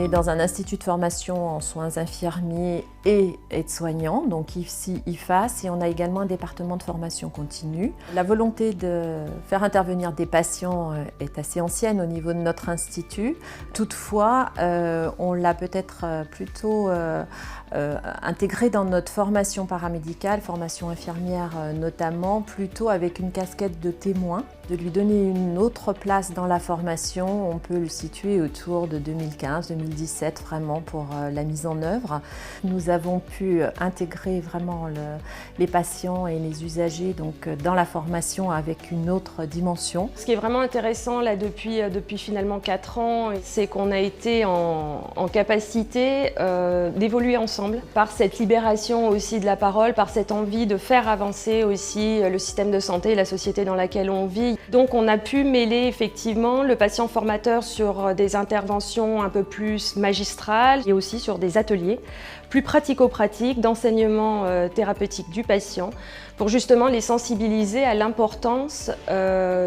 est dans un institut de formation en soins infirmiers et aides-soignants, donc ici IFAS, et on a également un département de formation continue. La volonté de faire intervenir des patients est assez ancienne au niveau de notre institut. Toutefois, on l'a peut-être plutôt intégré dans notre formation paramédicale, formation infirmière notamment, plutôt avec une casquette de témoin, de lui donner une autre place dans la formation. On peut le situer autour de 2015-2017 vraiment pour la mise en œuvre. Nous avons pu intégrer vraiment les patients et les usagers donc, dans la formation avec une autre dimension. Ce qui est vraiment intéressant là depuis finalement 4 ans, c'est qu'on a été en capacité d'évoluer ensemble par cette libération aussi de la parole, par cette envie de faire avancer aussi le système de santé et la société dans laquelle on vit. Donc on a pu mêler effectivement le patient formateur sur des interventions un peu plus magistrales et aussi sur des ateliers plus pratico-pratiques d'enseignement thérapeutique du patient pour justement les sensibiliser à l'importance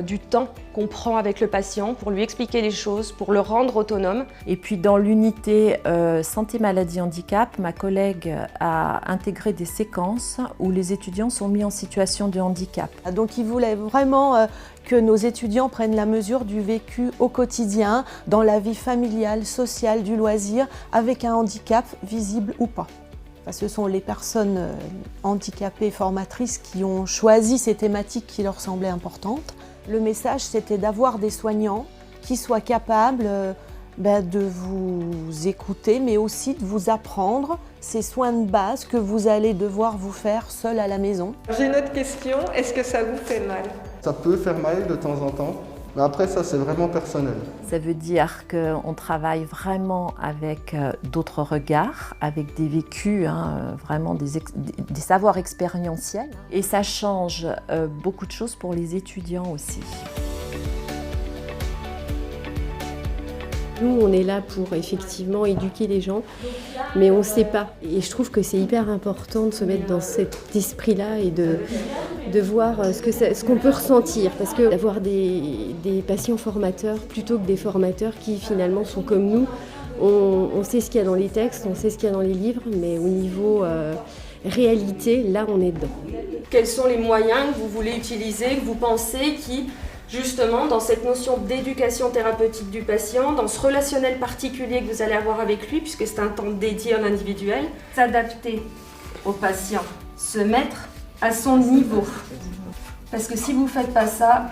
du temps qu'on prend avec le patient pour lui expliquer les choses, pour le rendre autonome. Et puis dans l'unité santé, maladie, handicap, ma collègue a intégré des séquences où les étudiants sont mis en situation de handicap. Donc il voulait vraiment que nos étudiants prennent la mesure du vécu au quotidien, dans la vie familiale, sociale, du loisir, avec un handicap visible ou pas. Ce sont les personnes handicapées formatrices qui ont choisi ces thématiques qui leur semblaient importantes. Le message, c'était d'avoir des soignants qui soient capables de vous écouter, mais aussi de vous apprendre ces soins de base que vous allez devoir vous faire seul à la maison. J'ai une autre question, est-ce que ça vous fait mal? Ça peut faire mal de temps en temps, mais après ça c'est vraiment personnel. Ça veut dire qu'on travaille vraiment avec d'autres regards, avec des vécus, vraiment des savoirs expérientiels. Et ça change beaucoup de choses pour les étudiants aussi. Nous, on est là pour effectivement éduquer les gens, mais on ne sait pas. Et je trouve que c'est hyper important de se mettre dans cet esprit-là et de voir ce qu'on peut ressentir. Parce que d'avoir des patients formateurs plutôt que des formateurs qui finalement sont comme nous, on sait ce qu'il y a dans les textes, on sait ce qu'il y a dans les livres, mais au niveau réalité, là, on est dedans. Quels sont les moyens que vous voulez utiliser, que vous pensez qui, justement, dans cette notion d'éducation thérapeutique du patient, dans ce relationnel particulier que vous allez avoir avec lui, puisque c'est un temps dédié en individuel, s'adapter au patient, se mettre à son niveau. Parce que si vous ne faites pas ça,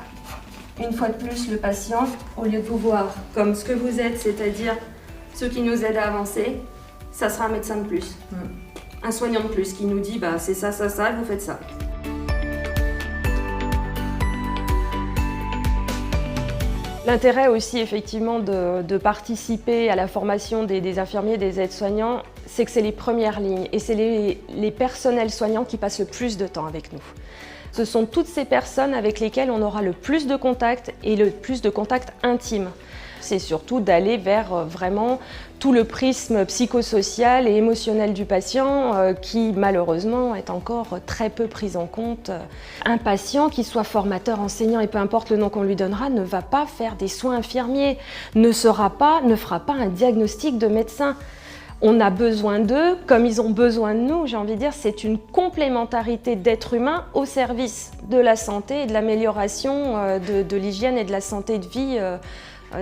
une fois de plus, le patient, au lieu de vous voir comme ce que vous êtes, c'est-à-dire ceux qui nous aident à avancer, ça sera un médecin de plus. Un soignant de plus qui nous dit c'est ça, vous faites ça. L'intérêt aussi effectivement de participer à la formation des infirmiers, des aides-soignants, c'est que c'est les premières lignes et c'est les personnels soignants qui passent le plus de temps avec nous. Ce sont toutes ces personnes avec lesquelles on aura le plus de contacts et le plus de contacts intimes. C'est surtout d'aller vers vraiment tout le prisme psychosocial et émotionnel du patient qui malheureusement est encore très peu pris en compte. Un patient qui soit formateur, enseignant et peu importe le nom qu'on lui donnera ne va pas faire des soins infirmiers, ne fera pas un diagnostic de médecin. On a besoin d'eux comme ils ont besoin de nous, j'ai envie de dire, c'est une complémentarité d'êtres humains au service de la santé et de l'amélioration de l'hygiène et de la santé de vie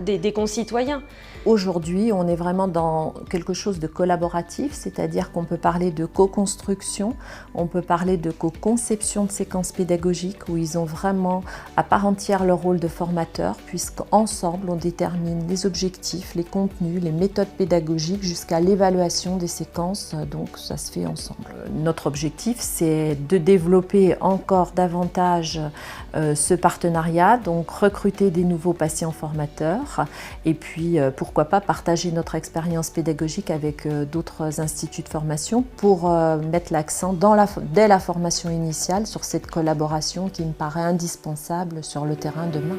des concitoyens. Aujourd'hui, on est vraiment dans quelque chose de collaboratif, c'est-à-dire qu'on peut parler de co-construction, on peut parler de co-conception de séquences pédagogiques où ils ont vraiment à part entière leur rôle de formateur, puisqu'ensemble on détermine les objectifs, les contenus, les méthodes pédagogiques jusqu'à l'évaluation des séquences, donc ça se fait ensemble. Notre objectif, c'est de développer encore davantage ce partenariat, donc recruter des nouveaux patients formateurs et puis pourquoi pas partager notre expérience pédagogique avec d'autres instituts de formation pour mettre l'accent dès la formation initiale sur cette collaboration qui me paraît indispensable sur le terrain demain.